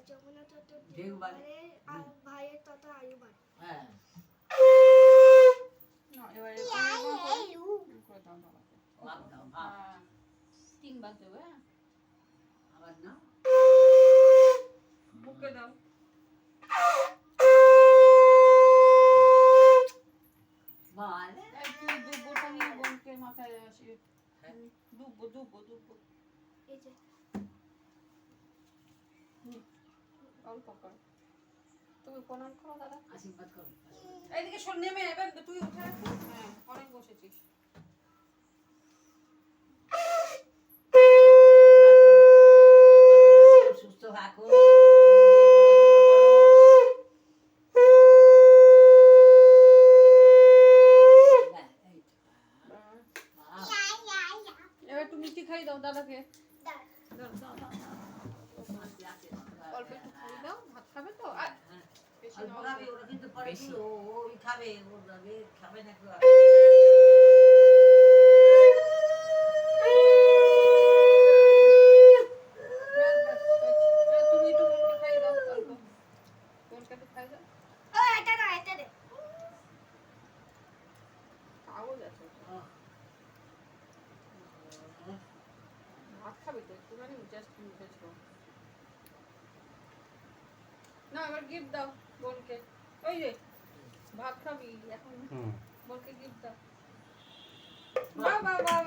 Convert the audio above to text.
যমুনা তত ঢেউ বাড়ে। আর ভাইয়ের তত আয়ু বাড়ে। হ্যাঁ না এবারে করে দাও বাবাকে ভাব দাও ভাব হ্যাঁ তিনবার দেবে হ্যাঁ আবার না বুকে দাও মানে তুই দুব্বোটা নিয়ে বোনকে মাথায় আসি দুব্বো এই যে অল্প কর তুমি প্রণাম করো দাদা আশীর্বাদ করো এইদিকে শোন নেমে এবার তুই উঠে হ্যাঁ অনেক বসেছিস সুস্থ থাকো এবার একটু মিষ্টি খাই দাও দাদাকে দাঁড়। অল্প একটু খাই দাও ভাত খাবে তো আর বেশি না খাবে ওরা কিন্তু পরে কি ওই খাবে ওর আগে খাবে না কেউ তুমি একটু বোনকে খাই দাও অল্প বোনকে একটু খাই দাও ও এটা না এটা দে। কাগজ আছে ভাত খাবে তো একটুখানি জাস্ট উঠেছো না এবার গিফট দাও বোনকে ওই রে ভাত খাবি এখন বোনকে গিফট দাও বাহ বাহ বাহ